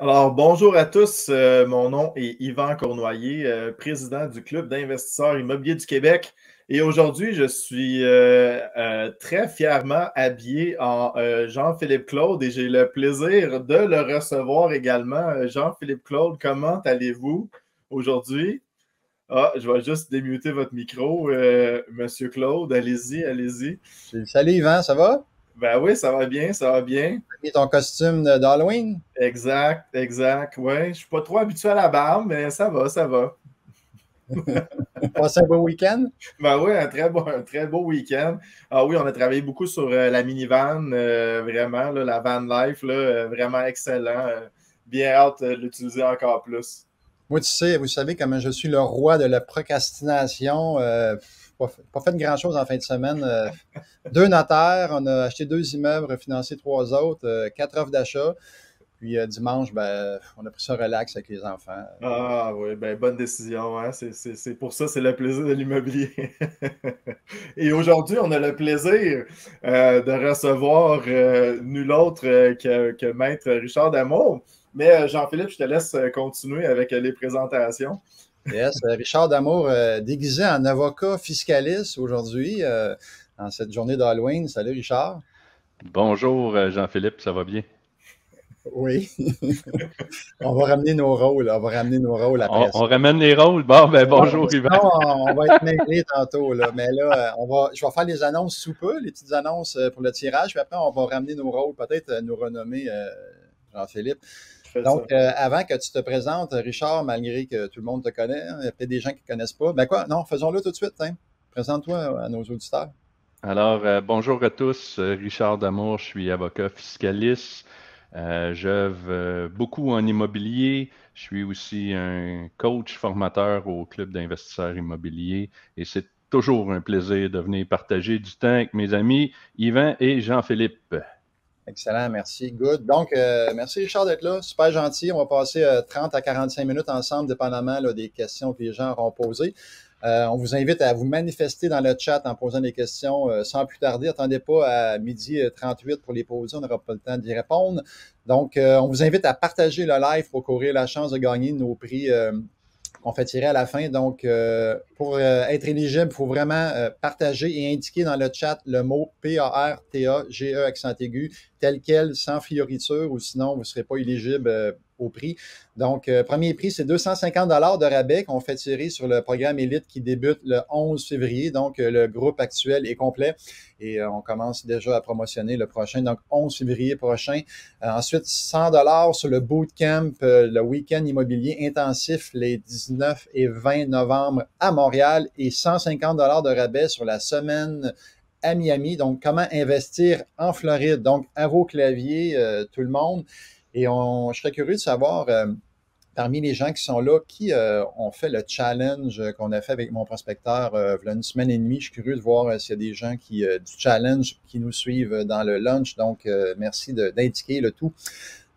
Alors, bonjour à tous. Mon nom est Yvan Cournoyer, président du Club d'investisseurs immobiliers du Québec. Et aujourd'hui, je suis très fièrement habillé en Jean-Philippe Claude et j'ai le plaisir de le recevoir également. Jean-Philippe Claude, comment allez-vous aujourd'hui? Ah, je vais juste démuter votre micro. Monsieur Claude, allez-y, allez-y. Salut Yvan, ça va? Ben oui, ça va bien, ça va bien. T'as mis ton costume d'Halloween? Exact, exact. Ouais, je suis pas trop habitué à la barbe, mais ça va, ça va. Passé un beau week-end? Ben oui, un très beau week-end. Ah oui, on a travaillé beaucoup sur la minivan, vraiment, là, la van life, là, vraiment excellent. Bien hâte de l'utiliser encore plus. Moi, vous savez comment je suis le roi de la procrastination. Pas fait grand-chose en fin de semaine. Deux notaires, on a acheté deux immeubles, refinancé trois autres, quatre offres d'achat. Puis dimanche, ben, on a pris ça relax avec les enfants. Ah oui, ben bonne décision, hein. C'est pour ça, c'est le plaisir de l'immobilier. Et aujourd'hui, on a le plaisir de recevoir nul autre que Maître Richard Damour. Mais Jean-Philippe, je te laisse continuer avec les présentations. Yes, Richard Damour, déguisé en avocat fiscaliste aujourd'hui, en cette journée d'Halloween. Salut Richard. Bonjour Jean-Philippe, ça va bien? Oui. On va ramener nos rôles. On va ramener nos rôles après On ça. ramène les rôles. Bon, ben bonjour Yvan. Sinon, on va être mêlés tantôt. Là. Mais là, je vais faire les annonces sous peu, les petites annonces pour le tirage. Puis après, on va ramener nos rôles, peut-être nous renommer Jean-Philippe. Je fais ça. Donc, avant que tu te présentes, Richard, malgré que tout le monde te connaît, hein, il y a peut-être des gens qui ne connaissent pas. Ben quoi, non, faisons-le tout de suite. Hein. Présente-toi à nos auditeurs. Alors, bonjour à tous. Richard Damour, je suis avocat fiscaliste. J'œuvre beaucoup en immobilier. Je suis aussi un coach formateur au Club d'investisseurs immobiliers et c'est toujours un plaisir de venir partager du temps avec mes amis Yvan et Jean-Philippe. Excellent, merci. Good. Donc, merci Richard d'être là. Super gentil. On va passer 30 à 45 minutes ensemble, dépendamment là, des questions que les gens auront posées. On vous invite à vous manifester dans le chat en posant des questions sans plus tarder. Attendez pas à 12h38 pour les poser. On n'aura pas le temps d'y répondre. Donc, on vous invite à partager le live pour courir la chance de gagner nos prix qu'on fait tirer à la fin. Donc, pour être éligible, il faut vraiment partager et indiquer dans le chat le mot P-A-R-T-A-G-E accent aigu, tel quel, sans fioriture, ou sinon, vous ne serez pas éligible au prix. Donc, premier prix, c'est 250 de rabais qu'on fait tirer sur le programme Élite qui débute le 11 février. Donc, le groupe actuel est complet et on commence déjà à promotionner le prochain, donc 11 février prochain. Ensuite, 100 sur le bootcamp, le week-end immobilier intensif les 19 et 20 novembre à Montréal et 150 de rabais sur la semaine à Miami. Donc, comment investir en Floride? Donc, à vos claviers, tout le monde. Et je serais curieux de savoir, parmi les gens qui sont là, qui ont fait le challenge qu'on a fait avec mon prospecteur il y a une semaine et demie. Je suis curieux de voir s'il y a des gens du challenge qui nous suivent dans le lunch. Donc, merci d'indiquer le tout.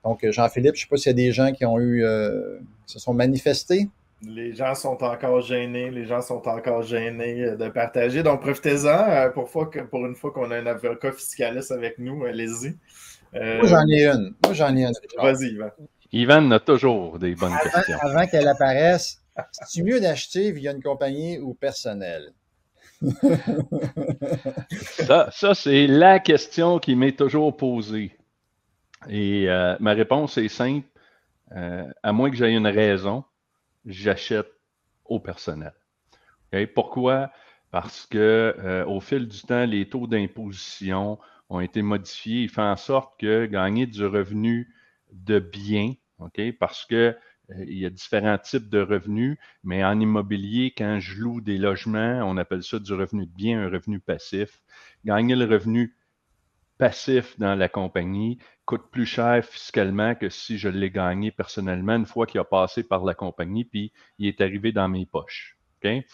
Donc, Jean-Philippe, je ne sais pas s'il y a des gens qui ont qui se sont manifestés. Les gens sont encore gênés, de partager. Donc, profitez-en pour une fois qu'on a un avocat fiscaliste avec nous, allez-y. Moi, j'en ai une. Richard. Vas-y, Yvan. Yvan a toujours des bonnes questions. Avant qu'elle apparaisse, c'est mieux d'acheter via une compagnie ou personnel? Ça c'est la question qui m'est toujours posée. Et ma réponse est simple. À moins que j'aie une raison, j'achète au personnel. Okay? Pourquoi? Parce que au fil du temps, les taux d'imposition ont été modifiés. Il fait en sorte que gagner du revenu de biens, okay? Parce que il y a différents types de revenus, mais en immobilier, quand je loue des logements, on appelle ça du revenu de bien, un revenu passif. Gagner le revenu passif dans la compagnie coûte plus cher fiscalement que si je l'ai gagné personnellement une fois qu'il a passé par la compagnie puis il est arrivé dans mes poches. Okay?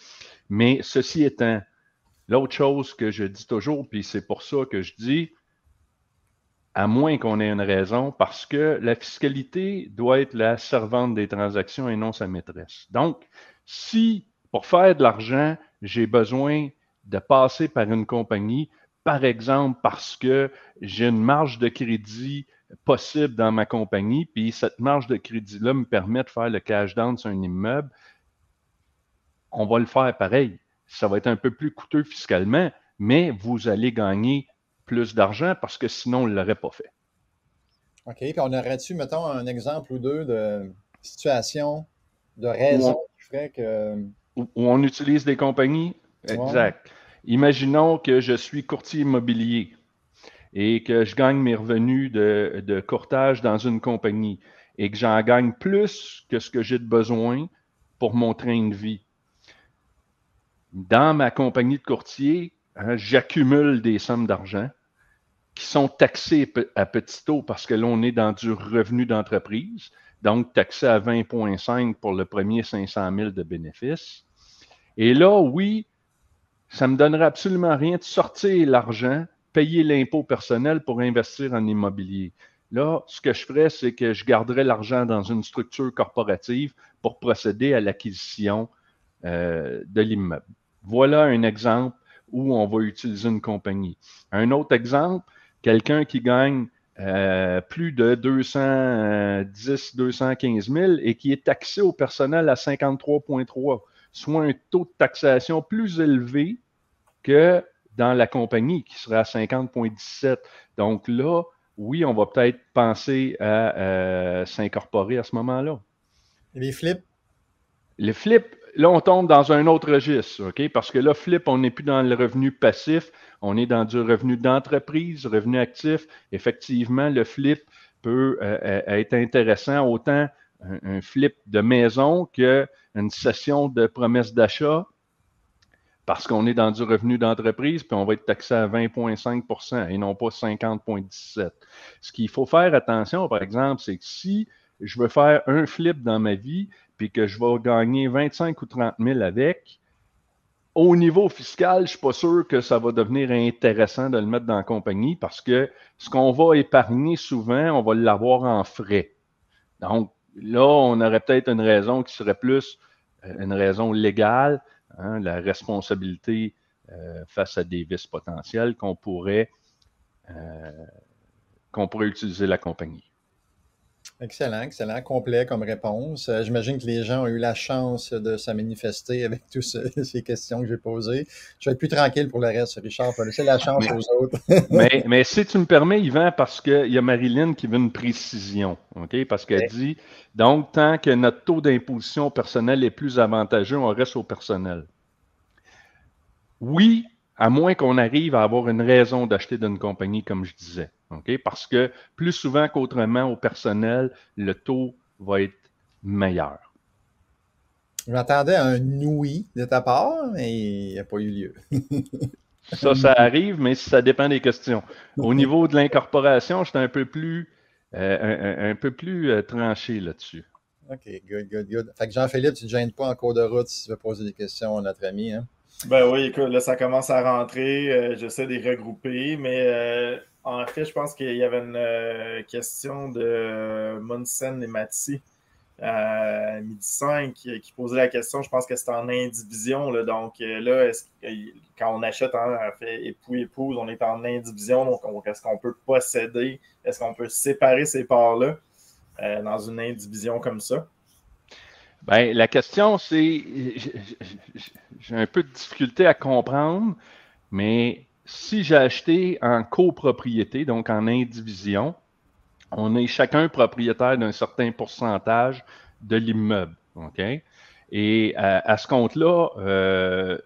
Mais ceci étant, l'autre chose que je dis toujours, puis c'est pour ça que je dis, à moins qu'on ait une raison, parce que la fiscalité doit être la servante des transactions et non sa maîtresse. Donc, si pour faire de l'argent, j'ai besoin de passer par une compagnie, par exemple parce que j'ai une marge de crédit possible dans ma compagnie, puis cette marge de crédit-là me permet de faire le cash down sur un immeuble, on va le faire pareil. Ça va être un peu plus coûteux fiscalement, mais vous allez gagner plus d'argent parce que sinon, on ne l'aurait pas fait. OK. Puis on aurait-tu, mettons, un exemple ou deux de situation, de raison qui ferait que. Où on utilise des compagnies? Exact. Ouais. Imaginons que je suis courtier immobilier et que je gagne mes revenus de courtage dans une compagnie et que j'en gagne plus que ce que j'ai de besoin pour mon train de vie. Dans ma compagnie de courtier, j'accumule des sommes d'argent qui sont taxées à petit taux parce que là, on est dans du revenu d'entreprise, donc taxé à 20,5 pour le premier 500 000 de bénéfices. Et là, oui, ça ne me donnerait absolument rien de sortir l'argent, payer l'impôt personnel pour investir en immobilier. Là, ce que je ferais, c'est que je garderais l'argent dans une structure corporative pour procéder à l'acquisition de l'immeuble. Voilà un exemple où on va utiliser une compagnie. Un autre exemple, quelqu'un qui gagne plus de 210 215 000 et qui est taxé au personnel à 53,3, soit un taux de taxation plus élevé que dans la compagnie qui serait à 50,17. Donc là, oui, on va peut-être penser à s'incorporer à ce moment-là. Et les flips? Les flips, là, on tombe dans un autre registre, OK? Parce que là, flip, on n'est plus dans le revenu passif, on est dans du revenu d'entreprise, revenu actif. Effectivement, le flip peut être intéressant, autant un flip de maison qu'une cession de promesse d'achat, parce qu'on est dans du revenu d'entreprise, puis on va être taxé à 20,5 et non pas 50,17. Ce qu'il faut faire attention, par exemple, c'est que si je veux faire un flip dans ma vie, puis que je vais gagner 25 ou 30 000 avec, au niveau fiscal, je ne suis pas sûr que ça va devenir intéressant de le mettre dans la compagnie parce que ce qu'on va épargner souvent, on va l'avoir en frais. Donc, là, on aurait peut-être une raison qui serait plus une raison légale, hein, la responsabilité face à des vices potentiels qu'on pourrait utiliser la compagnie. Excellent, excellent, complet comme réponse. J'imagine que les gens ont eu la chance de se manifester avec toutes ces questions que j'ai posées. Je vais être plus tranquille pour le reste, Richard. Je vais laisser la chance aux autres. mais si tu me permets, Yvan, parce qu'il y a Marilyn qui veut une précision, OK? Parce qu'elle dit, donc, tant que notre taux d'imposition personnel est plus avantageux, on reste au personnel. Oui, à moins qu'on arrive à avoir une raison d'acheter d'une compagnie, comme je disais. Okay? Parce que plus souvent qu'autrement, au personnel, le taux va être meilleur. Je m'attendais à un oui de ta part, mais il n'y a pas eu lieu. Ça arrive, mais ça dépend des questions. Au niveau de l'incorporation, j'étais un peu plus tranché là-dessus. OK, good. Fait que Jean-Philippe, tu ne te gênes pas en cours de route si tu veux poser des questions à notre ami, hein? Ben oui, écoute, là, ça commence à rentrer. J'essaie de les regrouper, mais en fait, je pense qu'il y avait une question de Monsen et Mathy à midi 5 qui posait la question. Je pense que c'était en indivision. Là, donc là, quand on achète en fait époux-épouse, on est en indivision. Donc, est-ce qu'on peut posséder? Est-ce qu'on peut séparer ces parts-là dans une indivision comme ça? Bien, la question, c'est, j'ai un peu de difficulté à comprendre, mais si j'ai acheté en copropriété, donc en indivision, on est chacun propriétaire d'un certain pourcentage de l'immeuble. OK? Et à ce compte-là,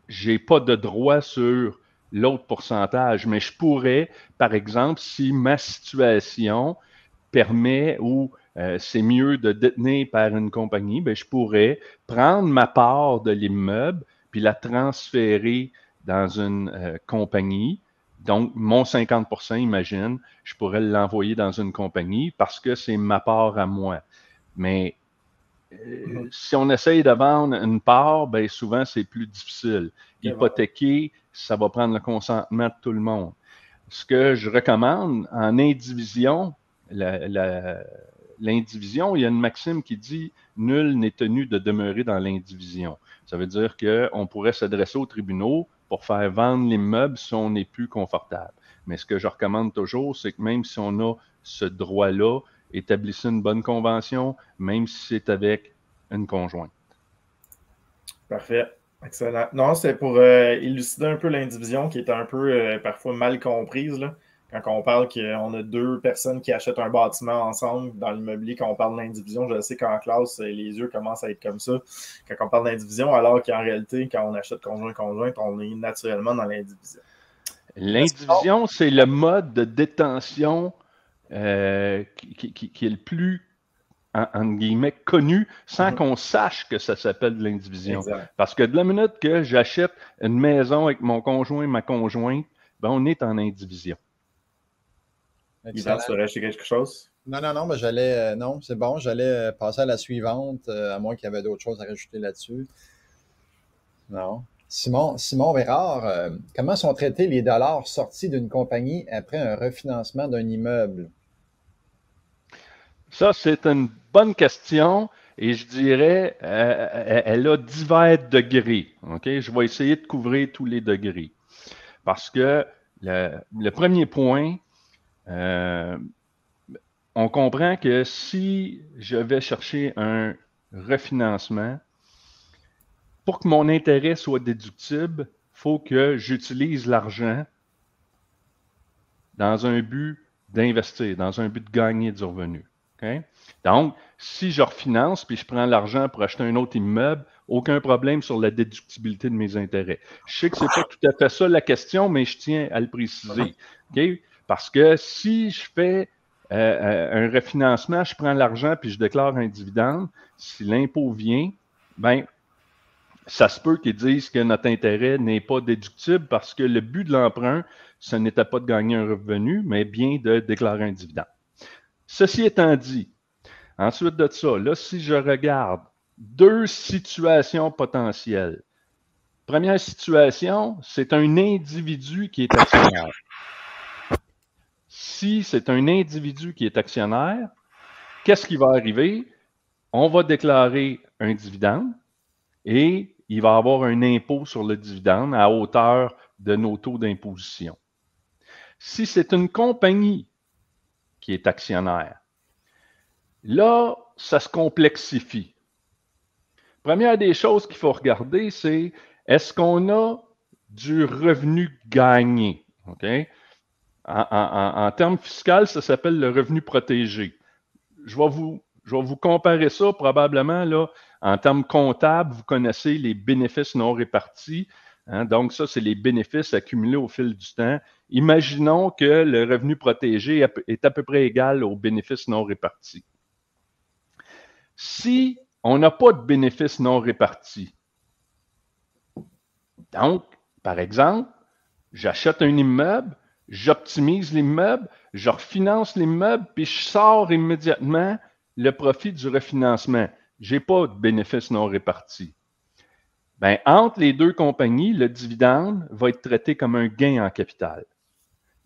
j'ai pas de droit sur l'autre pourcentage, mais je pourrais, par exemple, si ma situation permet ou c'est mieux de détenir par une compagnie, bien, je pourrais prendre ma part de l'immeuble puis la transférer dans une compagnie. Donc, mon 50%, imagine, je pourrais l'envoyer dans une compagnie parce que c'est ma part à moi. Mais si on essaye de vendre une part, bien, souvent, c'est plus difficile. Hypothéquer, ça va prendre le consentement de tout le monde. Ce que je recommande en indivision, l'indivision, il y a une maxime qui dit « Nul n'est tenu de demeurer dans l'indivision ». Ça veut dire qu'on pourrait s'adresser aux tribunaux pour faire vendre l'immeuble si on n'est plus confortable. Mais ce que je recommande toujours, c'est que même si on a ce droit-là, établissez une bonne convention, même si c'est avec une conjointe. Parfait. Excellent. Non, c'est pour élucider un peu l'indivision qui est un peu parfois mal comprise, là. Quand on parle qu'on a deux personnes qui achètent un bâtiment ensemble dans l'immobilier, quand on parle d'indivision, je sais qu'en classe, les yeux commencent à être comme ça. Quand on parle d'indivision, alors qu'en réalité, quand on achète conjoint-conjointe, on est naturellement dans l'indivision. L'indivision, c'est le mode de détention qui est le plus, en guillemets, connu sans qu'on sache que ça s'appelle de l'indivision. Exact. Parce que de la minute que j'achète une maison avec mon conjoint et ma conjointe, ben on est en indivision. Yvan, tu veux rajouter quelque chose? Non, mais j'allais. Non, c'est bon, j'allais passer à la suivante, à moins qu'il y avait d'autres choses à rajouter là-dessus. Non. Simon Bérard, comment sont traités les dollars sortis d'une compagnie après un refinancement d'un immeuble? Ça, c'est une bonne question et je dirais, elle a divers degrés. Okay? Je vais essayer de couvrir tous les degrés. Parce que le premier point, on comprend que si je vais chercher un refinancement, pour que mon intérêt soit déductible, il faut que j'utilise l'argent dans un but d'investir, dans un but de gagner du revenu. Okay? Donc, si je refinance puis je prends l'argent pour acheter un autre immeuble, aucun problème sur la déductibilité de mes intérêts. Je sais que ce n'est pas tout à fait ça la question, mais je tiens à le préciser. Okay? Parce que si je fais un refinancement, je prends l'argent puis je déclare un dividende, si l'impôt vient, ben ça se peut qu'ils disent que notre intérêt n'est pas déductible parce que le but de l'emprunt, ce n'était pas de gagner un revenu, mais bien de déclarer un dividende. Ceci étant dit, ensuite de ça, là, si je regarde deux situations potentielles. Première situation, c'est un individu qui est actionnaire. Si c'est un individu qui est actionnaire, qu'est-ce qui va arriver? On va déclarer un dividende et il va y avoir un impôt sur le dividende à hauteur de nos taux d'imposition. Si c'est une compagnie qui est actionnaire, là, ça se complexifie. Première des choses qu'il faut regarder, c'est est-ce qu'on a du revenu gagné? Okay? En termes fiscaux, ça s'appelle le revenu protégé. Je vais vous comparer ça probablement là, en termes comptables, vous connaissez les bénéfices non répartis. Hein? Donc, ça, c'est les bénéfices accumulés au fil du temps. Imaginons que le revenu protégé est à peu près égal aux bénéfices non répartis. Si on n'a pas de bénéfices non répartis, donc, par exemple, j'achète un immeuble, j'optimise l'immeuble, je refinance l'immeuble, puis je sors immédiatement le profit du refinancement. Je n'ai pas de bénéfices non répartis. Bien, entre les deux compagnies, le dividende va être traité comme un gain en capital.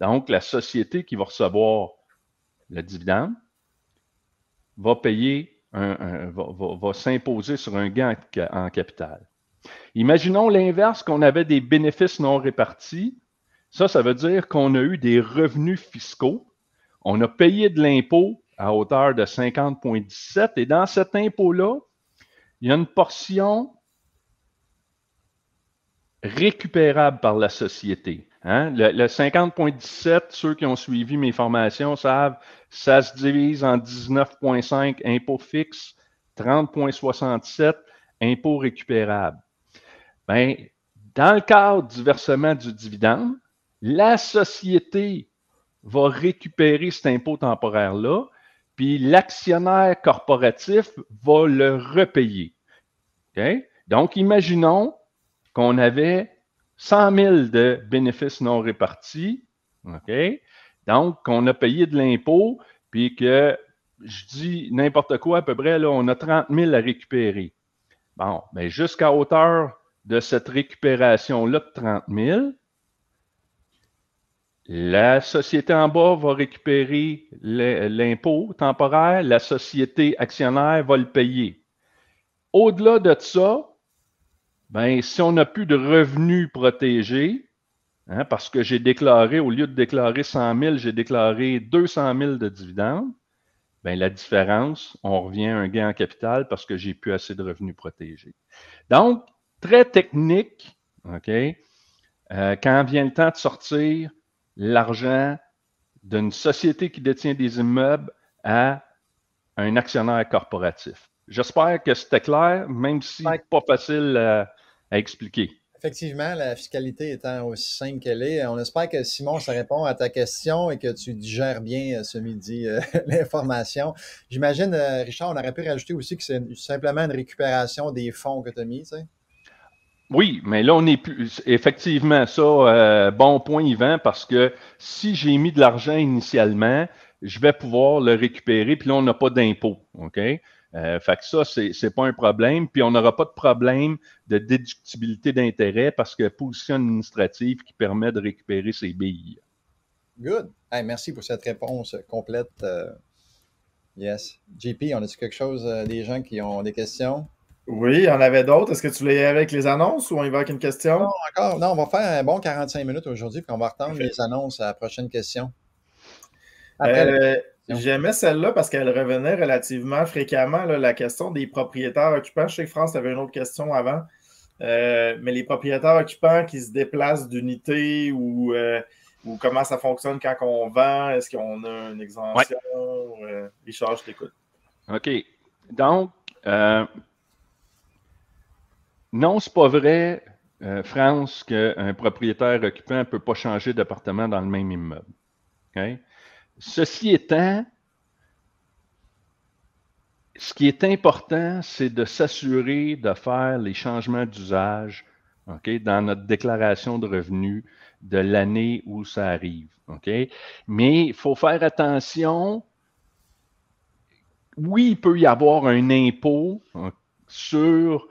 Donc, la société qui va recevoir le dividende va payer va s'imposer sur un gain en capital. Imaginons l'inverse, qu'on avait des bénéfices non répartis. Ça veut dire qu'on a eu des revenus fiscaux. On a payé de l'impôt à hauteur de 50,17 et dans cet impôt-là, il y a une portion récupérable par la société. Hein? Le 50,17, ceux qui ont suivi mes formations savent, ça se divise en 19,5 impôts fixes, 30,67 impôts récupérables. Bien, dans le cadre du versement du dividende, la société va récupérer cet impôt temporaire-là, puis l'actionnaire corporatif va le repayer. Okay? Donc, imaginons qu'on avait 100 000 de bénéfices non répartis, okay? Donc, qu'on a payé de l'impôt, puis que, je dis n'importe quoi à peu près, là, on a 30 000 à récupérer. Bon, bien, jusqu'à hauteur de cette récupération-là de 30 000, la société en bas va récupérer l'impôt temporaire, la société actionnaire va le payer. Au-delà de ça, ben, si on n'a plus de revenus protégés, hein, parce que j'ai déclaré, au lieu de déclarer 100 000, j'ai déclaré 200 000 de dividendes. Bien, la différence, on revient à un gain en capital parce que j'ai plus assez de revenus protégés. Donc, très technique, OK? Quand vient le temps de sortir l'argent d'une société qui détient des immeubles à un actionnaire corporatif. J'espère que c'était clair, même si pas facile à expliquer. Effectivement, la fiscalité étant aussi simple qu'elle est, on espère que Simon, ça répond à ta question et que tu digères bien ce midi l'information. J'imagine, Richard, on aurait pu rajouter aussi que c'est simplement une récupération des fonds que tu as mis, tu sais. Oui, mais là, on n'est plus. Effectivement, ça, bon point, Yvan, parce que si j'ai mis de l'argent initialement, je vais pouvoir le récupérer, puis là, on n'a pas d'impôt. OK? Fait que ça, c'est pas un problème. Puis on n'aura pas de problème de déductibilité d'intérêt parce que position administrative qui permet de récupérer ses billes. Good. Hey, merci pour cette réponse complète. Yes. JP, on a-tu quelque chose, des gens qui ont des questions? Oui, il y en avait d'autres. Est-ce que tu voulais y aller avec les annonces ou on y va avec une question? Non, encore. Non, on va faire un bon 45 minutes aujourd'hui, puis on va attendre les annonces à la prochaine question. J'aimais celle-là parce qu'elle revenait relativement fréquemment, là, la question des propriétaires occupants. Je sais que France avait une autre question avant, mais les propriétaires occupants qui se déplacent d'unité ou comment ça fonctionne quand on vend, est-ce qu'on a une exemption? Ouais. Richard, je t'écoute. OK. Donc, non, c'est pas vrai, France, qu'un propriétaire occupant ne peut pas changer d'appartement dans le même immeuble. Okay? Ceci étant, ce qui est important, c'est de s'assurer de faire les changements d'usage, okay, dans notre déclaration de revenus de l'année où ça arrive. Okay? Mais il faut faire attention. Oui, il peut y avoir un impôt sur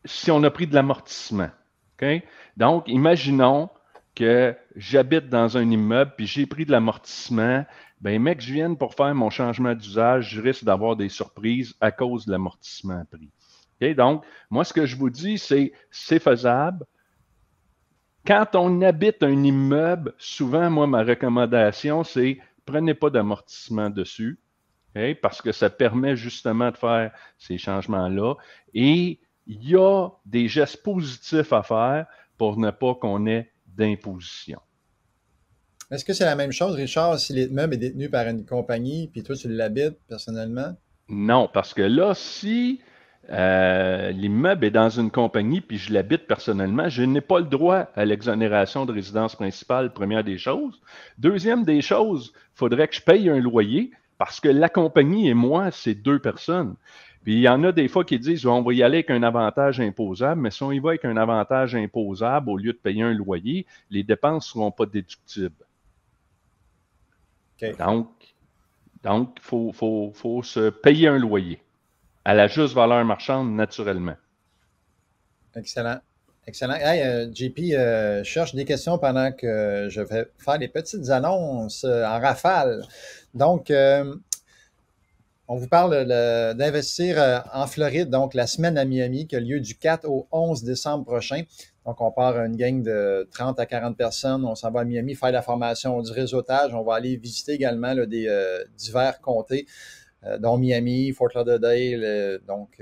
si on a pris de l'amortissement. Okay? Donc, imaginons que j'habite dans un immeuble puis j'ai pris de l'amortissement. Ben, mec, je vienne pour faire mon changement d'usage, je risque d'avoir des surprises à cause de l'amortissement pris. Okay? Donc, moi, ce que je vous dis, c'est faisable. Quand on habite un immeuble, souvent, moi, ma recommandation, c'est prenez pas d'amortissement dessus. Okay? Parce que ça permet justement de faire ces changements-là. Et il y a des gestes positifs à faire pour ne pas qu'on ait d'imposition. Est-ce que c'est la même chose, Richard, si l'immeuble est détenu par une compagnie, puis toi, tu l'habites personnellement? Non, parce que là, si l'immeuble est dans une compagnie, puis je l'habite personnellement, je n'ai pas le droit à l'exonération de résidence principale, première des choses. Deuxième des choses, il faudrait que je paye un loyer, parce que la compagnie et moi, c'est deux personnes. Puis il y en a des fois qui disent on va y aller avec un avantage imposable, mais si on y va avec un avantage imposable, au lieu de payer un loyer, les dépenses ne seront pas déductibles. Okay. Donc, il faut se payer un loyer à la juste valeur marchande naturellement. Excellent. Excellent. Hey, JP, cherche des questions pendant que je vais faire les petites annonces en rafale. Donc, on vous parle d'investir en Floride, donc la semaine à Miami qui a lieu du 4 au 11 décembre prochain. Donc, on part une gang de 30 à 40 personnes. On s'en va à Miami faire la formation du réseautage. On va aller visiter également là, des divers comtés, dont Miami, Fort Lauderdale. Donc,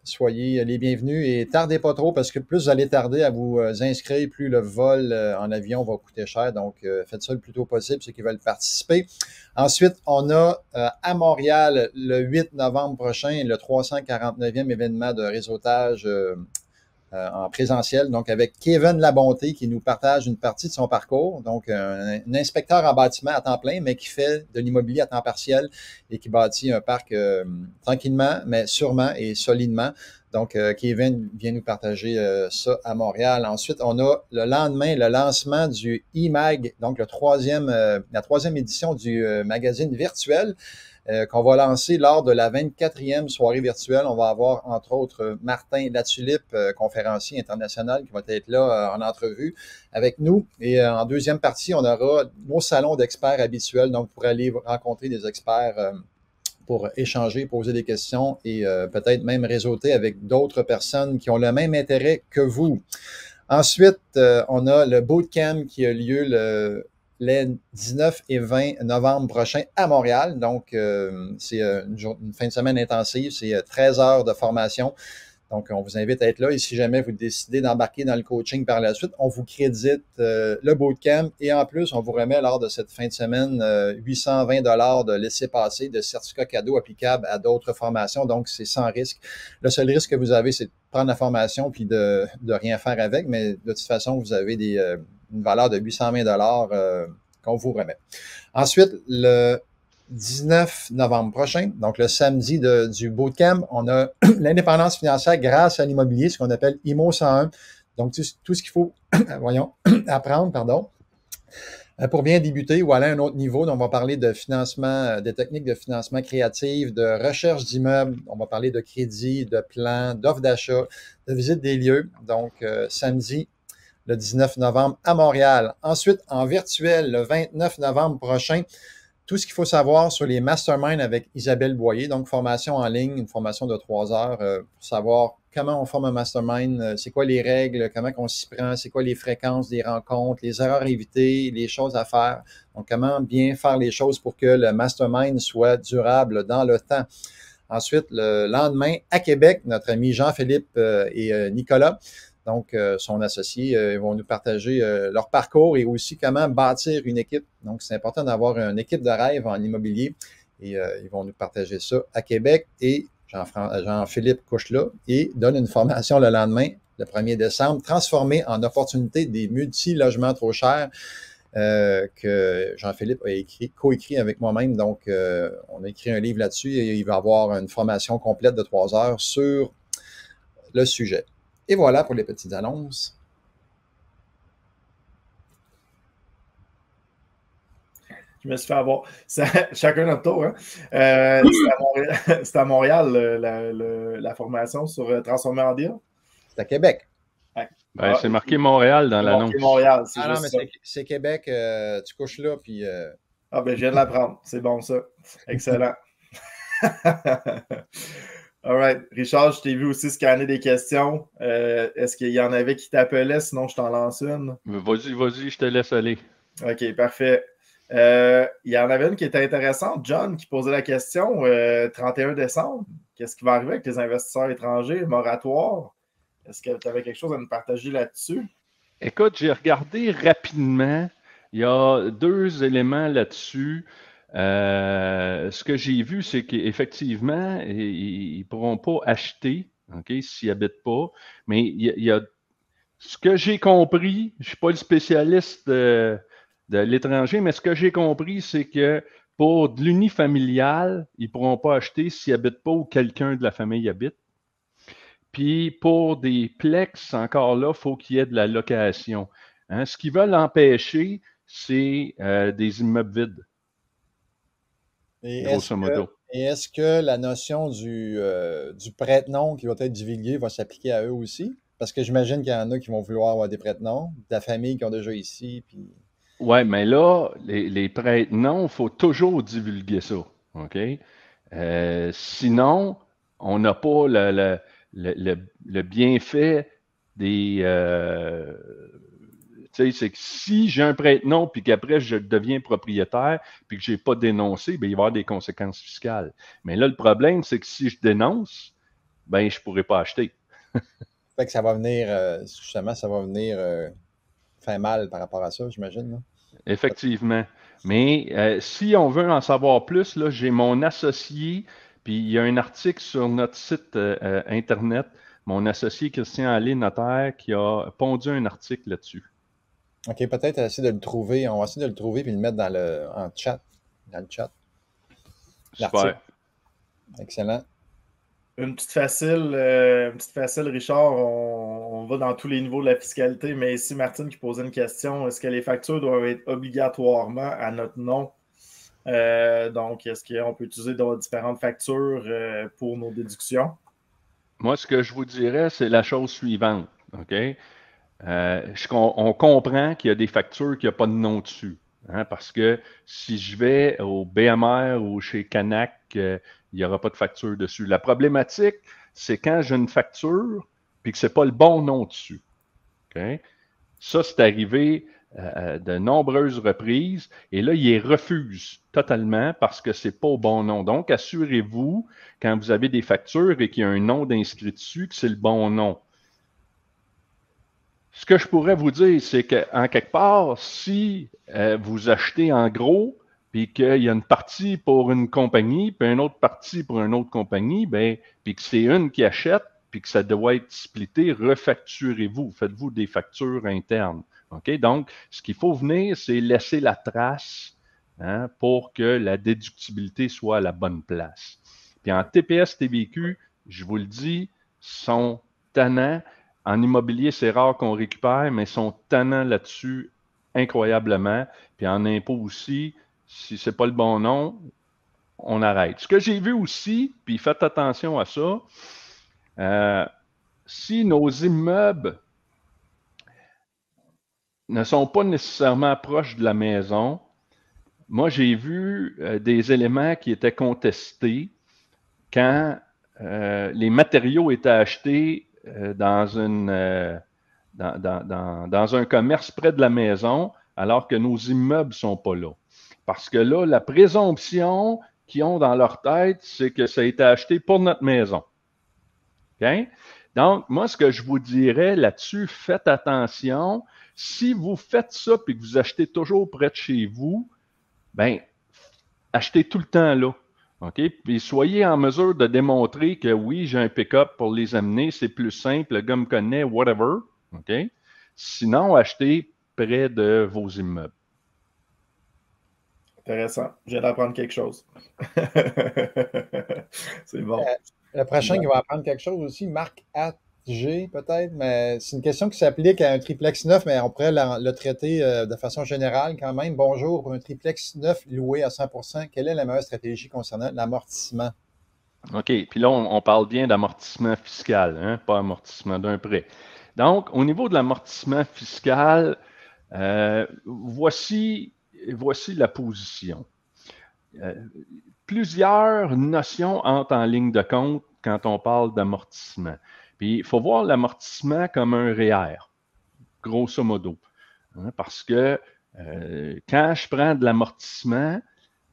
soyez les bienvenus et tardez pas trop parce que plus vous allez tarder à vous inscrire, plus le vol en avion va coûter cher. Donc, faites ça le plus tôt possible, ceux qui veulent participer. Ensuite, on a à Montréal le 8 novembre prochain le 349e événement de réseautage en présentiel, donc avec Kevin Labonté qui nous partage une partie de son parcours, donc un inspecteur en bâtiment à temps plein, mais qui fait de l'immobilier à temps partiel et qui bâtit un parc tranquillement, mais sûrement et solidement. Donc, Kevin vient nous partager ça à Montréal. Ensuite, on a le lendemain le lancement du eMag, donc la troisième édition du magazine virtuel. Qu'on va lancer lors de la 24e soirée virtuelle. On va avoir, entre autres, Martin Latulippe, conférencier international, qui va être là en entrevue avec nous. Et en deuxième partie, on aura nos salons d'experts habituels, donc pour aller rencontrer des experts pour échanger, poser des questions et peut-être même réseauter avec d'autres personnes qui ont le même intérêt que vous. Ensuite, on a le bootcamp qui a lieu les 19 et 20 novembre prochains à Montréal. Donc, c'est une fin de semaine intensive. C'est 13 heures de formation. Donc, on vous invite à être là. Et si jamais vous décidez d'embarquer dans le coaching par la suite, on vous crédite le bootcamp. Et en plus, on vous remet lors de cette fin de semaine 820 $ de laissez-passer, de certificats cadeaux applicables à d'autres formations. Donc, c'est sans risque. Le seul risque que vous avez, c'est de prendre la formation puis de rien faire avec. Mais de toute façon, vous avez une valeur de 820 $ qu'on vous remet. Ensuite, le 19 novembre prochain, donc le samedi du bootcamp, on a l'indépendance financière grâce à l'immobilier, ce qu'on appelle IMO 101. Donc, tout ce qu'il faut apprendre, pour bien débuter ou aller à un autre niveau. Donc, on va parler de financement, des techniques de financement créatif, de recherche d'immeubles. On va parler de crédit, de plan, d'offres d'achat, de visite des lieux. Donc, samedi, le 19 novembre à Montréal. Ensuite, en virtuel, le 29 novembre prochain, tout ce qu'il faut savoir sur les masterminds avec Isabelle Boyer, donc formation en ligne, une formation de 3 heures pour savoir comment on forme un mastermind, c'est quoi les règles, comment on s'y prend, c'est quoi les fréquences des rencontres, les erreurs à éviter, les choses à faire. Donc, comment bien faire les choses pour que le mastermind soit durable dans le temps. Ensuite, le lendemain, à Québec, notre ami Jean-Philippe et Nicolas, donc, son associé, ils vont nous partager leur parcours et aussi comment bâtir une équipe. Donc, c'est important d'avoir une équipe de rêve en immobilier et ils vont nous partager ça à Québec. Et Jean-Philippe couche là et donne une formation le lendemain, le 1er décembre, transformer en opportunité des multi-logements trop chers que Jean-Philippe a coécrit avec moi-même. Donc, on a écrit un livre là-dessus et il va avoir une formation complète de 3 heures sur le sujet. Et voilà pour les petites annonces. Je me suis fait avoir. Chacun notre tour. Hein? C'est à Montréal, la formation sur Transformer en deal. C'est à Québec. Ben, c'est marqué Montréal dans l'annonce. Montréal, c'est non, mais c'est Québec. Tu couches là, puis... Ah, ben, je viens de l'apprendre. C'est bon, ça. Excellent. All right. Richard, je t'ai vu aussi scanner des questions. Est-ce qu'il y en avait qui t'appelaient? Sinon, je t'en lance une. Vas-y, je te laisse aller. OK, parfait. Il y en avait une qui était intéressante. John qui posait la question 31 décembre. Qu'est-ce qui va arriver avec les investisseurs étrangers? Moratoire? Est-ce que tu avais quelque chose à nous partager là-dessus? Écoute, j'ai regardé rapidement. Il y a 2 éléments là-dessus. Ce que j'ai vu, c'est qu'effectivement, ils ne pourront pas acheter, okay, s'ils n'habitent pas. Mais il y a ce que j'ai compris, je ne suis pas le spécialiste de l'étranger, mais ce que j'ai compris, c'est que pour de l'unifamilial, ils ne pourront pas acheter s'ils n'habitent pas ou quelqu'un de la famille habite. Puis pour des plex, encore là, il faut qu'il y ait de la location. Hein? Ce qu'ils veulent empêcher, c'est des immeubles vides. Et est-ce que la notion du prête-nom qui va être divulgué va s'appliquer à eux aussi? Parce que j'imagine qu'il y en a qui vont vouloir avoir des prête-noms, de la famille qui ont déjà ici. Puis... Oui, mais là, les prête-noms, il faut toujours divulguer ça. OK? Sinon, on n'a pas le bienfait des... tu sais, c'est que si j'ai un prête-nom puis qu'après je deviens propriétaire puis que je n'ai pas dénoncé, bien, il va y avoir des conséquences fiscales. Mais là, le problème, c'est que si je dénonce, ben je ne pourrai pas acheter. Fait que ça va venir, justement, faire mal par rapport à ça, j'imagine. Là. Effectivement. Mais si on veut en savoir plus, là, j'ai mon associé, puis il y a un article sur notre site Internet, mon associé Christian Allé, notaire, qui a pondu un article là-dessus. OK, peut-être essayer de le trouver. On va essayer de le trouver et le mettre dans le chat. Super. Excellent. Une petite facile, Richard. On va dans tous les niveaux de la fiscalité, mais ici, Martine qui posait une question. Est-ce que les factures doivent être obligatoirement à notre nom? Donc, est-ce qu'on peut utiliser différentes factures pour nos déductions? Moi, ce que je vous dirais, c'est la chose suivante. OK? On comprend qu'il y a des factures qui n'ont pas de nom dessus. Hein, parce que si je vais au BMR ou chez Canac, il n'y aura pas de facture dessus. La problématique, c'est quand j'ai une facture et que ce n'est pas le bon nom dessus. OK? Ça, c'est arrivé de nombreuses reprises et là, il les refuse totalement parce que c'est pas au bon nom. Donc, assurez-vous, quand vous avez des factures et qu'il y a un nom d'inscrit dessus, que c'est le bon nom. Ce que je pourrais vous dire, c'est qu'en quelque part, si vous achetez en gros, puis qu'il y a une partie pour une compagnie, puis une autre partie pour une autre compagnie, ben, puis que c'est une qui achète, puis que ça doit être splitté, refacturez-vous, faites-vous des factures internes. OK? Donc, ce qu'il faut venir, c'est laisser la trace pour que la déductibilité soit à la bonne place. Puis en TPS, TVQ, je vous le dis, sont tannants. En immobilier, c'est rare qu'on récupère, mais ils sont tannants là-dessus incroyablement. Puis en impôt aussi, si ce n'est pas le bon nom, on arrête. Ce que j'ai vu aussi, puis faites attention à ça, si nos immeubles ne sont pas nécessairement proches de la maison, moi j'ai vu des éléments qui étaient contestés quand les matériaux étaient achetés dans un commerce près de la maison, alors que nos immeubles ne sont pas là. Parce que là, la présomption qu'ils ont dans leur tête, c'est que ça a été acheté pour notre maison. OK? Donc, moi, ce que je vous dirais là-dessus, faites attention. Si vous faites ça et que vous achetez toujours près de chez vous, bien, achetez tout le temps là. OK? Puis soyez en mesure de démontrer que oui, j'ai un pick-up pour les amener, c'est plus simple, le gars me connaît, whatever. OK? Sinon, achetez près de vos immeubles. Intéressant. Je viens d'apprendre quelque chose. C'est bon. Le prochain qui va apprendre quelque chose aussi, Marc G peut-être, mais c'est une question qui s'applique à un triplex neuf, mais on pourrait le traiter de façon générale quand même. Bonjour, pour un triplex neuf loué à 100%, quelle est la meilleure stratégie concernant l'amortissement? OK. Puis là, on parle bien d'amortissement fiscal, hein, pas amortissement d'un prêt. Donc, au niveau de l'amortissement fiscal, voici la position. Plusieurs notions entrent en ligne de compte quand on parle d'amortissement. Puis, il faut voir l'amortissement comme un REER, grosso modo. Hein, parce que quand je prends de l'amortissement,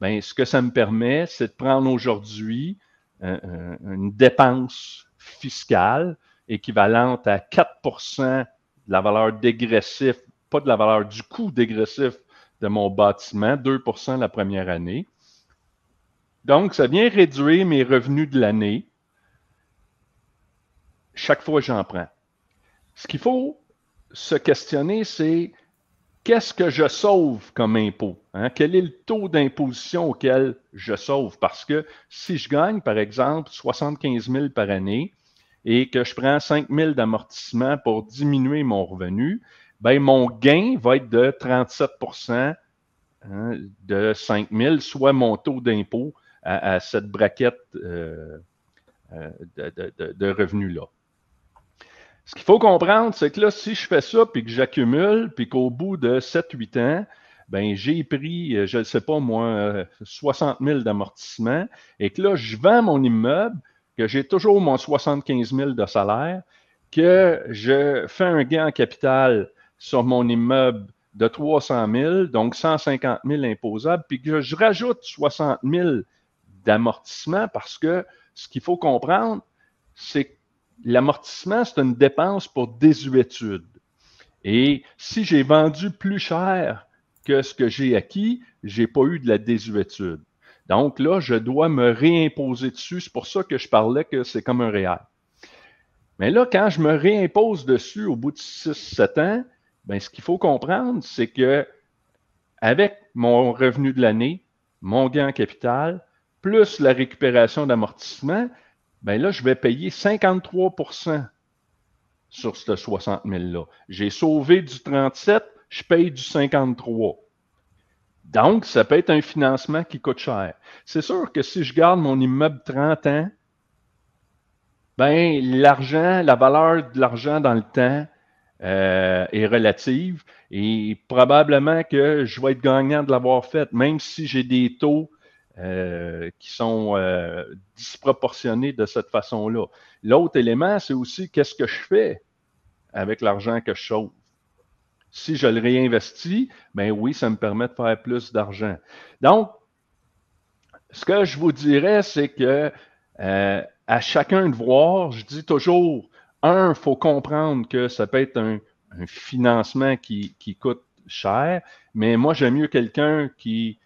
ben, ce que ça me permet, c'est de prendre aujourd'hui une dépense fiscale équivalente à 4% de la valeur dégressive, pas de la valeur du coût dégressif de mon bâtiment, 2% la première année. Donc, ça vient réduire mes revenus de l'année chaque fois que j'en prends. Ce qu'il faut se questionner, c'est qu'est-ce que je sauve comme impôt? Hein? Quel est le taux d'imposition auquel je sauve? Parce que si je gagne, par exemple, 75 000 par année et que je prends 5 000 d'amortissement pour diminuer mon revenu, ben mon gain va être de 37% de 5 000, soit mon taux d'impôt à cette braquette de revenus-là. Ce qu'il faut comprendre, c'est que là, si je fais ça, puis que j'accumule, puis qu'au bout de 7-8 ans, ben j'ai pris, je ne sais pas moi, 60 000 d'amortissement, et que là, je vends mon immeuble, que j'ai toujours mon 75 000 de salaire, que je fais un gain en capital sur mon immeuble de 300 000, donc 150 000 imposables, puis que je rajoute 60 000 d'amortissement parce que ce qu'il faut comprendre, c'est que l'amortissement, c'est une dépense pour désuétude. Et si j'ai vendu plus cher que ce que j'ai acquis, je n'ai pas eu de la désuétude. Donc là, je dois me réimposer dessus. C'est pour ça que je parlais que c'est comme un REER. Mais là, quand je me réimpose dessus au bout de 6-7 ans, ben, ce qu'il faut comprendre, c'est que avec mon revenu de l'année, mon gain en capital, plus la récupération d'amortissement, ben là, je vais payer 53% sur ce 60 000-là. J'ai sauvé du 37, je paye du 53. Donc, ça peut être un financement qui coûte cher. C'est sûr que si je garde mon immeuble 30 ans, ben l'argent, la valeur de l'argent dans le temps est relative et probablement que je vais être gagnant de l'avoir fait, même si j'ai des taux qui sont disproportionnés de cette façon-là. L'autre élément, c'est aussi qu'est-ce que je fais avec l'argent que je sauve. Si je le réinvestis, ben oui, ça me permet de faire plus d'argent. Donc, ce que je vous dirais, c'est que à chacun de voir, je dis toujours, il faut comprendre que ça peut être un financement qui coûte cher, mais moi, j'aime mieux quelqu'un qui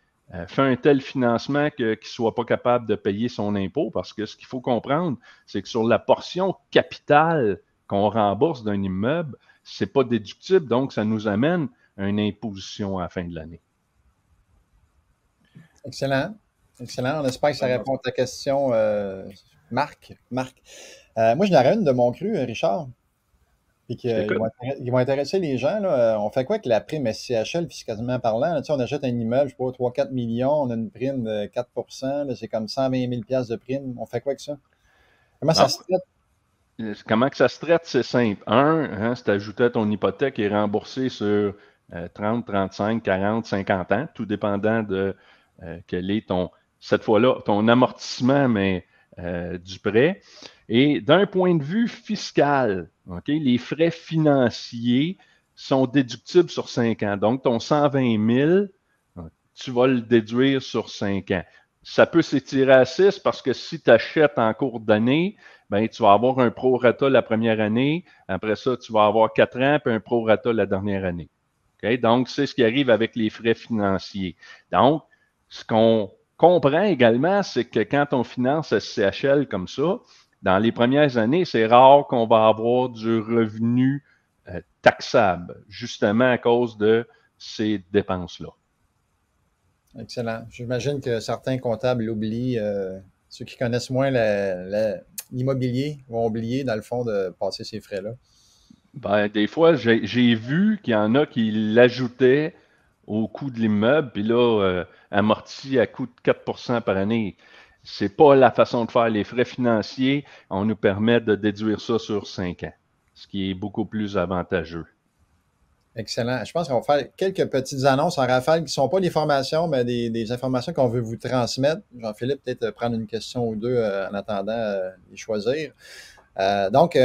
fait un tel financement qu'il ne soit pas capable de payer son impôt, parce que ce qu'il faut comprendre, c'est que sur la portion capitale qu'on rembourse d'un immeuble, ce n'est pas déductible, donc ça nous amène à une imposition à la fin de l'année. Excellent. Excellent. On espère que ça répond à ta question, Marc. Moi, je n'aurais une de mon cru, Richard. Puis ils vont intéresser les gens. Là. On fait quoi avec la prime SCHL, fiscalement parlant? Là, on achète un immeuble, je sais pas, 3-4 millions, on a une prime de 4 là, c'est comme 120 000 $ de prime. On fait quoi avec ça? Comment ça se traite? Comment que ça se traite? C'est simple. C'est ajouté à ton hypothèque et remboursé sur 30, 35, 40, 50 ans, tout dépendant de quel est cette fois-là, ton amortissement, mais du prêt. Et d'un point de vue fiscal, les frais financiers sont déductibles sur 5 ans. Donc, ton 120 000, tu vas le déduire sur 5 ans. Ça peut s'étirer à 6 parce que si tu achètes en cours d'année, ben, tu vas avoir un prorata la première année. Après ça, tu vas avoir 4 ans, puis un prorata la dernière année. Okay? Donc, c'est ce qui arrive avec les frais financiers. Donc, ce qu'on comprend également, c'est que quand on finance SCHL comme ça, dans les premières années, c'est rare qu'on va avoir du revenu taxable, justement à cause de ces dépenses-là. Excellent. J'imagine que certains comptables l'oublient. Ceux qui connaissent moins l'immobilier vont oublier, dans le fond, de passer ces frais-là. Ben, des fois, j'ai vu qu'il y en a qui l'ajoutaient au coût de l'immeuble, puis là, amorti à coût de 4 par année. C'est pas la façon de faire. Les frais financiers, on nous permet de déduire ça sur 5 ans, ce qui est beaucoup plus avantageux. Excellent. Je pense qu'on va faire quelques petites annonces en rafale qui ne sont pas des formations, mais des informations qu'on veut vous transmettre. Jean-Philippe, peut-être prendre une question ou deux en attendant les choisir. Donc,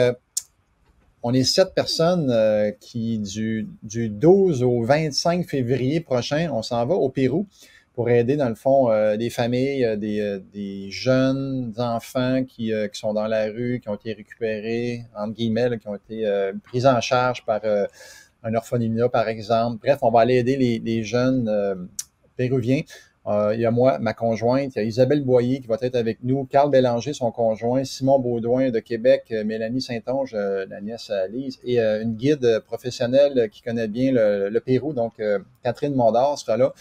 on est 7 personnes qui, du 12 au 25 février prochain, on s'en va au Pérou pour aider, dans le fond, des familles, des jeunes enfants qui sont dans la rue, qui ont été récupérés, entre guillemets, là, qui ont été pris en charge par un orphelinat, par exemple. Bref, on va aller aider les jeunes péruviens. Il y a moi, ma conjointe, il y a Isabelle Boyer qui va être avec nous, Carl Bélanger, son conjoint, Simon Baudouin de Québec, Mélanie Saint-Onge, la nièce à Lise, et une guide professionnelle qui connaît bien le Pérou, donc Catherine Mondor sera là.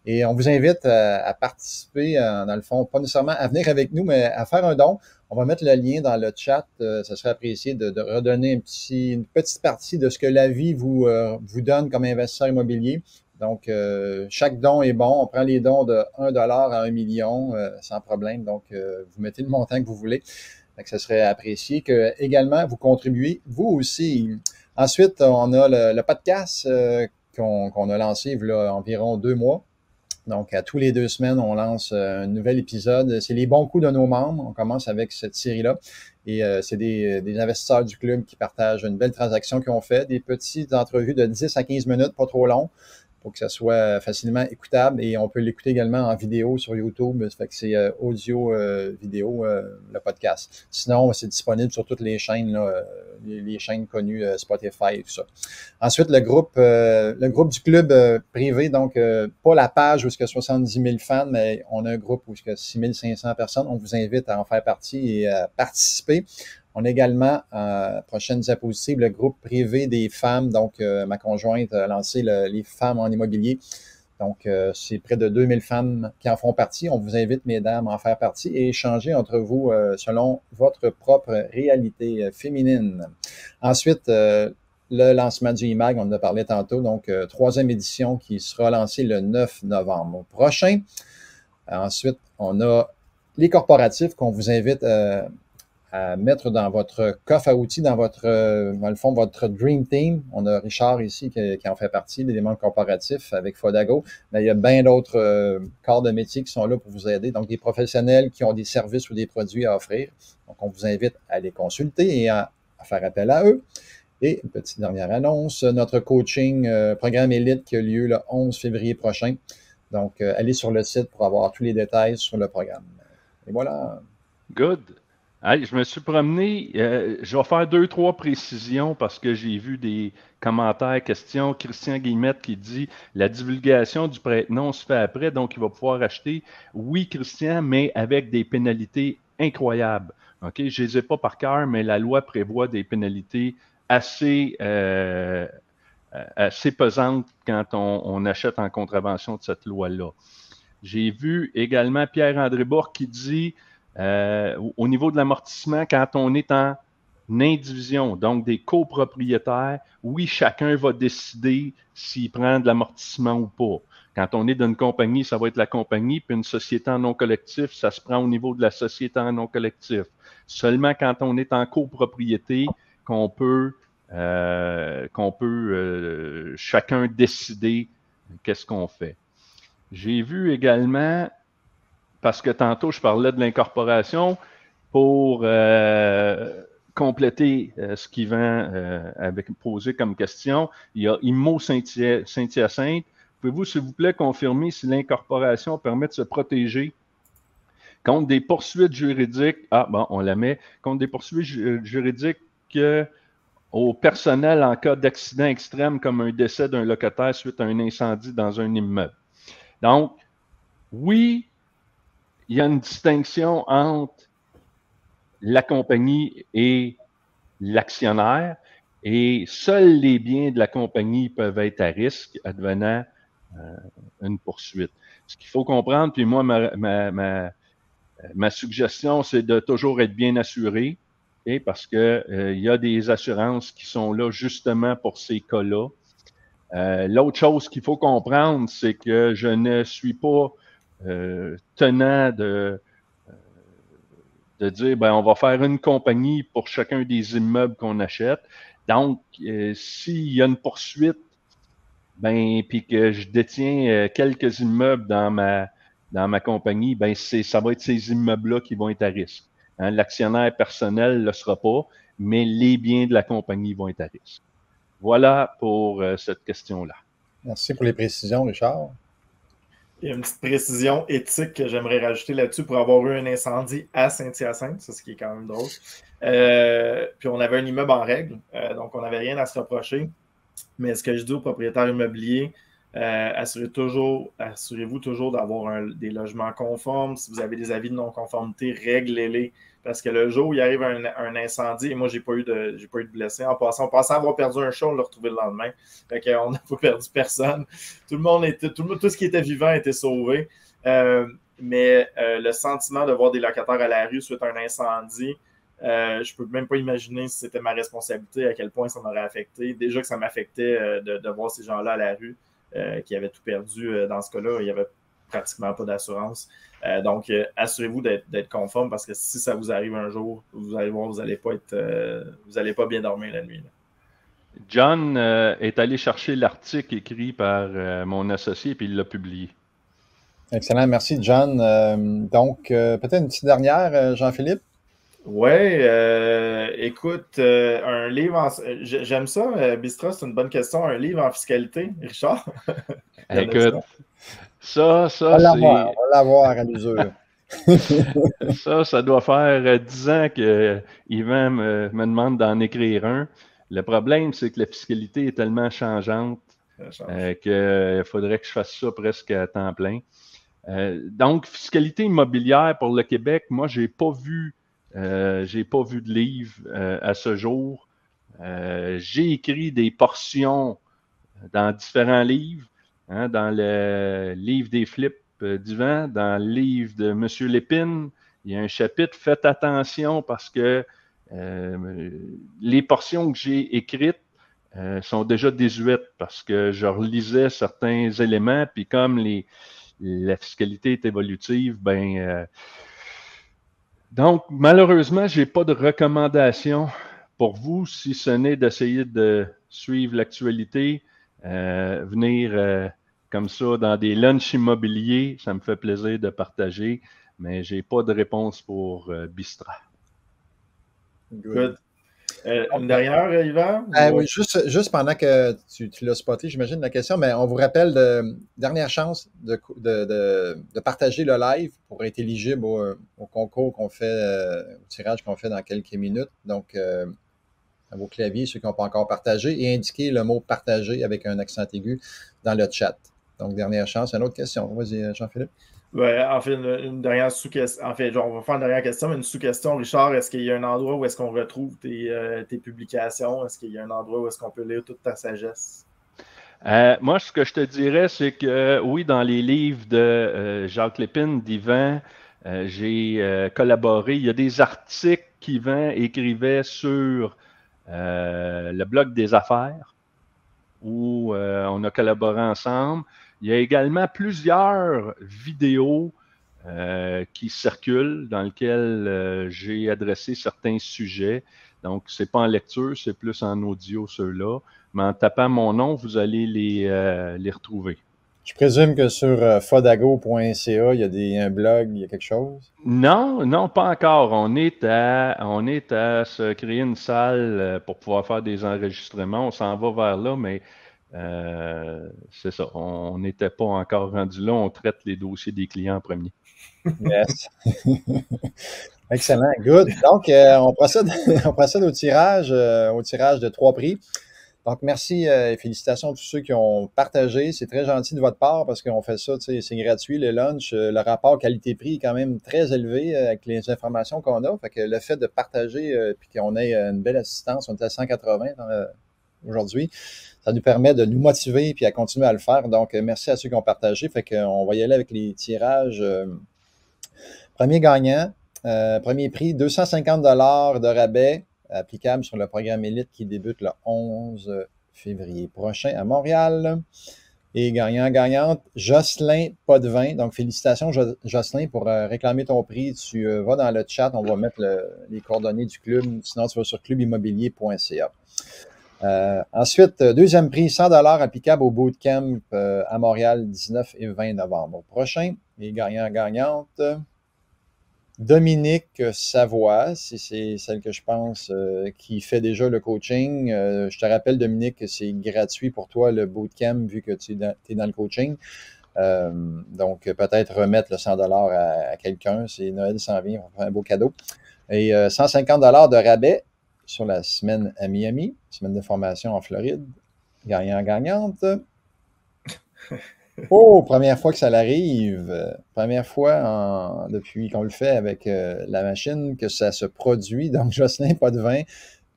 Et on vous invite à participer, dans le fond, pas nécessairement à venir avec nous, mais à faire un don. On va mettre le lien dans le chat. Ça serait apprécié de redonner une petite partie de ce que la vie vous donne comme investisseur immobilier. Donc, chaque don est bon. On prend les dons de 1 $ à 1 million sans problème. Donc, vous mettez le montant que vous voulez. Donc, ça serait apprécié que également vous contribuez, vous aussi. Ensuite, on a le podcast qu'on a lancé il y a environ 2 mois. Donc, à tous les 2 semaines, on lance un nouvel épisode. C'est les bons coups de nos membres. On commence avec cette série-là. Et c'est des investisseurs du club qui partagent une belle transaction qu'ils ont fait. Des petites entrevues de 10 à 15 minutes, pas trop long, pour que ça soit facilement écoutable. Et on peut l'écouter également en vidéo sur YouTube. Ça fait que c'est audio, vidéo, le podcast. Sinon, c'est disponible sur toutes les chaînes, là, les chaînes connues, Spotify et tout ça. Ensuite, le groupe du club privé, donc pas la page où il y a 70 000 fans, mais on a un groupe où il y a 6 500 personnes. On vous invite à en faire partie et à participer. On a également, prochaine diapositive, le groupe privé des femmes. Donc, ma conjointe a lancé les femmes en immobilier. Donc, c'est près de 2000 femmes qui en font partie. On vous invite, mesdames, à en faire partie et échanger entre vous selon votre propre réalité féminine. Ensuite, le lancement du IMAG, on en a parlé tantôt. Donc, 3e édition qui sera lancée le 9 novembre prochain. Ensuite, on a les corporatifs qu'on vous invite à mettre dans votre coffre à outils, dans le fond, votre Dream Team. On a Richard ici qui en fait partie, des membres corporatifs avec Fodago. Mais il y a bien d'autres corps de métier qui sont là pour vous aider. Donc, des professionnels qui ont des services ou des produits à offrir. Donc, on vous invite à les consulter et à faire appel à eux. Et une petite dernière annonce, notre coaching programme Élite qui a lieu le 11 février prochain. Donc, allez sur le site pour avoir tous les détails sur le programme. Et voilà. Good. Hey, je me suis promené. Je vais faire 2-3 précisions parce que j'ai vu des commentaires, questions. Christian Guillemette qui dit la divulgation du prête-nom se fait après, donc il va pouvoir acheter. Oui, Christian, mais avec des pénalités incroyables. OK? Je ne les ai pas par cœur, mais la loi prévoit des pénalités assez pesantes quand on achète en contravention de cette loi-là. J'ai vu également Pierre-André Bourque qui dit au niveau de l'amortissement, quand on est en indivision, donc des copropriétaires, oui, chacun va décider s'il prend de l'amortissement ou pas. Quand on est d'une compagnie, ça va être la compagnie, puis une société en non collectif, ça se prend au niveau de la société en non collectif. Seulement quand on est en copropriété, qu'on peut chacun décider qu'est-ce qu'on fait. J'ai vu également, parce que tantôt je parlais de l'incorporation, pour compléter ce qu'Yvan avait posé comme question, il y a Immo Saint-Hyacinthe. Pouvez-vous, s'il vous plaît, confirmer si l'incorporation permet de se protéger contre des poursuites juridiques? Ah, bon, on la met. Contre des poursuites juridiques au personnel en cas d'accident extrême comme un décès d'un locataire suite à un incendie dans un immeuble. Donc, oui, il y a une distinction entre la compagnie et l'actionnaire et seuls les biens de la compagnie peuvent être à risque advenant une poursuite. Ce qu'il faut comprendre, puis moi, ma suggestion, c'est de toujours être bien assuré, okay, parce que il y a des assurances qui sont là justement pour ces cas-là. L'autre chose qu'il faut comprendre, c'est que je ne suis pas tenant de dire, ben, on va faire une compagnie pour chacun des immeubles qu'on achète. Donc, s'il y a une poursuite, ben, puis que je détiens quelques immeubles dans ma compagnie, ben, ça va être ces immeubles-là qui vont être à risque. Hein, l'actionnaire personnel ne le sera pas, mais les biens de la compagnie vont être à risque. Voilà pour cette question-là. Merci pour les précisions, Richard. Il y a une petite précision éthique que j'aimerais rajouter là-dessus pour avoir eu un incendie à Saint-Hyacinthe, ça, ce qui est quand même drôle. Puis on avait un immeuble en règle, donc on n'avait rien à se reprocher. Mais ce que je dis aux propriétaires immobiliers, assurez-vous toujours d'avoir des logements conformes. Si vous avez des avis de non-conformité, réglez-les. Parce que le jour où il arrive un incendie, et moi, j'ai pas eu de blessés. En passant, on pensait avoir perdu un chat, on l'a retrouvé le lendemain. Fait qu'on n'a pas perdu personne. Tout ce qui était vivant était sauvé. Mais le sentiment de voir des locataires à la rue suite à un incendie, je peux même pas imaginer si c'était ma responsabilité, à quel point ça m'aurait affecté. Déjà que ça m'affectait de voir ces gens-là à la rue qui avaient tout perdu. Dans ce cas-là, il n'y avait pratiquement pas d'assurance. Donc, assurez-vous d'être conforme parce que si ça vous arrive un jour, vous allez voir, vous n'allez pas bien dormir la nuit. Là. John est allé chercher l'article écrit par mon associé et il l'a publié. Excellent, merci John. Donc, peut-être une petite dernière, Jean-Philippe? Oui, écoute, un livre j'aime ça, Bistra, c'est une bonne question. Un livre en fiscalité, Richard? Écoute, ça on va l'avoir à l'usure. ça doit faire 10 ans que Yvan me demande d'en écrire un. Le problème, c'est que la fiscalité est tellement changeante qu'il faudrait que je fasse ça presque à temps plein. Donc, fiscalité immobilière pour le Québec, moi, j'ai pas vu de livre à ce jour. J'ai écrit des portions dans différents livres, hein, dans le livre des flips d'Yvan, dans le livre de M. Lépine. Il y a un chapitre, faites attention parce que les portions que j'ai écrites sont déjà désuètes parce que je relisais certains éléments, puis comme la fiscalité est évolutive, donc, malheureusement, je n'ai pas de recommandation pour vous, si ce n'est d'essayer de suivre l'actualité, venir comme ça dans des lunchs immobiliers. Ça me fait plaisir de partager, mais je n'ai pas de réponse pour Bistra. Good. Une dernière, Yvan? Oui, juste pendant que tu l'as spoté, j'imagine la question, mais on vous rappelle dernière chance de partager le live pour être éligible au concours qu'on fait, au tirage qu'on fait dans quelques minutes. Donc, à vos claviers, ceux qui n'ont pas encore partagé, et indiquer le mot partager avec un accent aigu dans le chat. Donc, dernière chance. Une autre question. Vas-y, Jean-Philippe. Ouais, en fait, une dernière sous-question. En fait, on va faire une dernière question, mais une sous-question. Richard, est-ce qu'il y a un endroit où est-ce qu'on retrouve tes publications? Est-ce qu'il y a un endroit où est-ce qu'on peut lire toute ta sagesse? Moi, ce que je te dirais, c'est que oui, dans les livres de Jacques Lépine, d'Yvan, j'ai collaboré. Il y a des articles qu'Yvan écrivait sur le blog des affaires où on a collaboré ensemble. Il y a également plusieurs vidéos qui circulent dans lesquelles j'ai adressé certains sujets. Donc, c'est pas en lecture, c'est plus en audio ceux-là. Mais en tapant mon nom, vous allez les retrouver. Je présume que sur fodago.ca, il y a un blog, il y a quelque chose? Non, non, pas encore. On est à se créer une salle pour pouvoir faire des enregistrements. On s'en va vers là, mais c'est ça. On n'était pas encore rendu là. On traite les dossiers des clients en premier. Yes. Excellent. Good. Donc, on procède au tirage de 3 prix. Donc, merci et félicitations à tous ceux qui ont partagé. C'est très gentil de votre part parce qu'on fait ça, c'est gratuit, le lunch. Le rapport qualité-prix est quand même très élevé avec les informations qu'on a. Fait que le fait de partager puis qu'on ait une belle assistance, on est à 180 aujourd'hui, ça nous permet de nous motiver puis à continuer à le faire. Donc, merci à ceux qui ont partagé. Fait qu'on va y aller avec les tirages. Premier gagnant, premier prix, 250 $ de rabais applicable sur le programme Élite qui débute le 11 février prochain à Montréal. Et gagnant-gagnante, Jocelyn Potvin. Donc, félicitations, Jocelyn, pour réclamer ton prix. Tu vas dans le chat, on va mettre les coordonnées du club. Sinon, tu vas sur clubimmobilier.ca. Ensuite, deuxième prix, 100 $ applicable au bootcamp à Montréal, 19 et 20 novembre prochain. Et gagnant-gagnante, Dominique Savoie, si c'est celle que je pense qui fait déjà le coaching. Je te rappelle, Dominique, que c'est gratuit pour toi le bootcamp vu que tu es dans le coaching. Donc, peut-être remettre le 100 $ à quelqu'un. C'est Noël s'en vient, on va faire un beau cadeau. Et 150 $ de rabais sur la semaine à Miami, semaine de formation en Floride. Gagnant-gagnante. Oh, première fois que ça l'arrive. Première fois depuis qu'on le fait avec la machine que ça se produit. Donc, Jocelyn Potvin,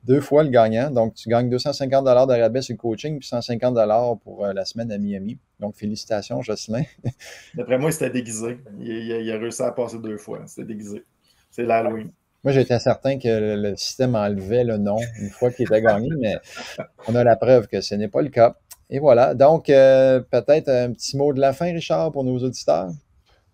2 fois le gagnant. Donc, tu gagnes 250 $ de rabais sur le coaching puis 150 $ pour la semaine à Miami. Donc, félicitations, Jocelyn. D'après moi, c'était déguisé. Il a réussi à passer 2 fois. C'était déguisé. C'est l'Halloween. Moi, j'étais certain que le système enlevait le nom une fois qu'il était gagné, mais on a la preuve que ce n'est pas le cas. Et voilà. Donc, peut-être un petit mot de la fin, Richard, pour nos auditeurs?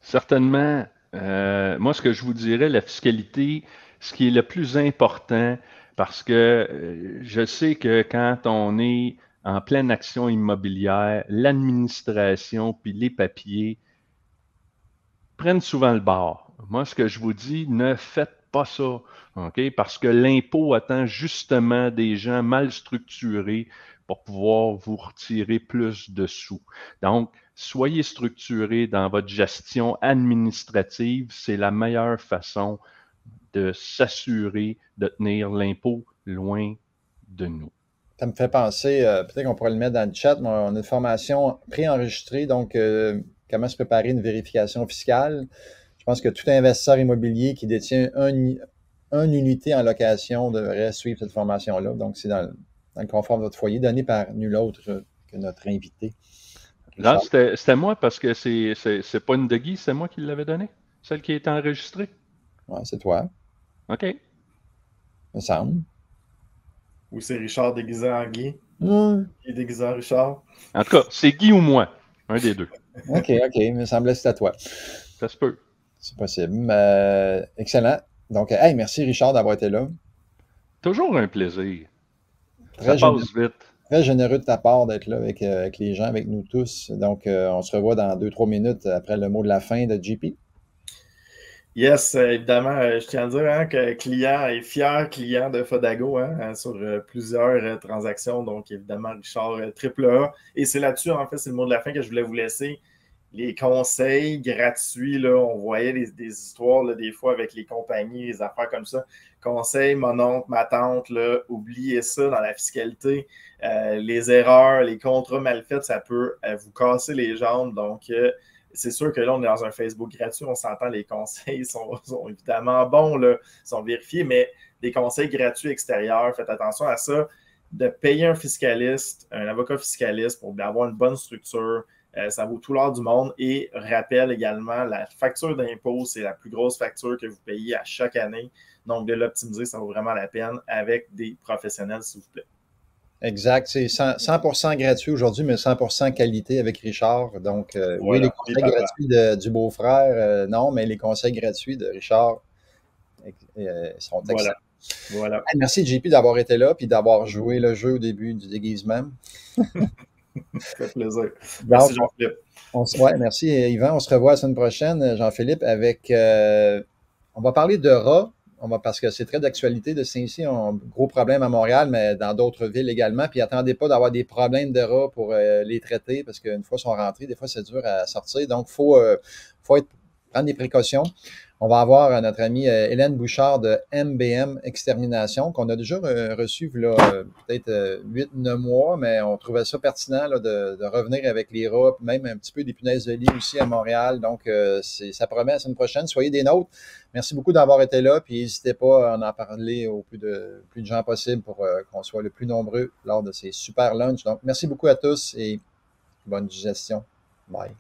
Certainement. Moi, ce que je vous dirais, la fiscalité, ce qui est le plus important, parce que je sais que quand on est en pleine action immobilière, l'administration puis les papiers prennent souvent le bord. Moi, ce que je vous dis, ne faites pas ça, OK? Parce que l'impôt attend justement des gens mal structurés pour pouvoir vous retirer plus de sous. Donc, soyez structurés dans votre gestion administrative. C'est la meilleure façon de s'assurer de tenir l'impôt loin de nous. Ça me fait penser, peut-être qu'on pourrait le mettre dans le chat, mais on a une formation préenregistrée, donc comment se préparer une vérification fiscale. Je pense que tout investisseur immobilier qui détient une unité en location devrait suivre cette formation-là. Donc, c'est dans le confort de votre foyer, donné par nul autre que notre invité. Là, c'était moi parce que c'est pas une de Guy, c'est moi qui l'avais donnée, celle qui a été enregistrée. Oui, c'est toi. OK. Il me semble. Ou c'est Richard déguisé en Guy? Qui est déguisé en Richard? En tout cas, c'est Guy ou moi. Un des deux. OK. Il me semblait que c'était à toi. Ça se peut. C'est possible. Excellent. Donc, merci Richard d'avoir été là. Toujours un plaisir. Ça passe vite. Très généreux de ta part d'être là avec les gens, avec nous tous. Donc, on se revoit dans 2-3 minutes après le mot de la fin de JP. Yes, évidemment, je tiens à dire hein, que client est fier client de Fodago hein, sur plusieurs transactions. Donc, évidemment, Richard, triple A. Et c'est là-dessus, en fait, c'est le mot de la fin que je voulais vous laisser. Les conseils gratuits, là, on voyait des histoires là, des fois avec les compagnies, les affaires comme ça. Conseils, mon oncle, ma tante, là, oubliez ça dans la fiscalité. Les erreurs, les contrats mal faits, ça peut vous casser les jambes. Donc, c'est sûr que là, on est dans un Facebook gratuit, on s'entend, les conseils sont évidemment bons, là, sont vérifiés, mais des conseils gratuits extérieurs, faites attention à ça, de payer un fiscaliste, un avocat fiscaliste pour avoir une bonne structure, ça vaut tout l'or du monde. Et rappelle également, la facture d'impôt, c'est la plus grosse facture que vous payez à chaque année. Donc, de l'optimiser, ça vaut vraiment la peine avec des professionnels, s'il vous plaît. Exact. C'est 100% gratuit aujourd'hui, mais 100% qualité avec Richard. Donc, voilà, oui, les conseils gratuits du beau-frère, non, mais les conseils gratuits de Richard sont excellents. Voilà. Merci, JP, d'avoir été là et d'avoir joué le jeu au début du déguisement. Ça fait plaisir. Merci, Jean-Philippe. Merci, Yvan. On se revoit la semaine prochaine, Jean-Philippe, avec... on va parler de rats. Parce que c'est très d'actualité de Saint-Cy. On a un gros problème à Montréal, mais dans d'autres villes également. Puis attendez pas d'avoir des problèmes de rats pour les traiter, parce qu'une fois qu'ils sont rentrés, des fois, c'est dur à sortir. Donc, il faut prendre des précautions. On va avoir notre amie Hélène Bouchard de MBM Extermination, qu'on a déjà reçu il y a peut-être 8-9 mois, mais on trouvait ça pertinent là, de revenir avec les rats, même un petit peu des punaises de lit aussi à Montréal. Donc, ça promet la semaine prochaine. Soyez des nôtres. Merci beaucoup d'avoir été là, puis n'hésitez pas à en parler au plus de gens possible pour qu'on soit le plus nombreux lors de ces super lunchs. Donc, merci beaucoup à tous et bonne digestion. Bye.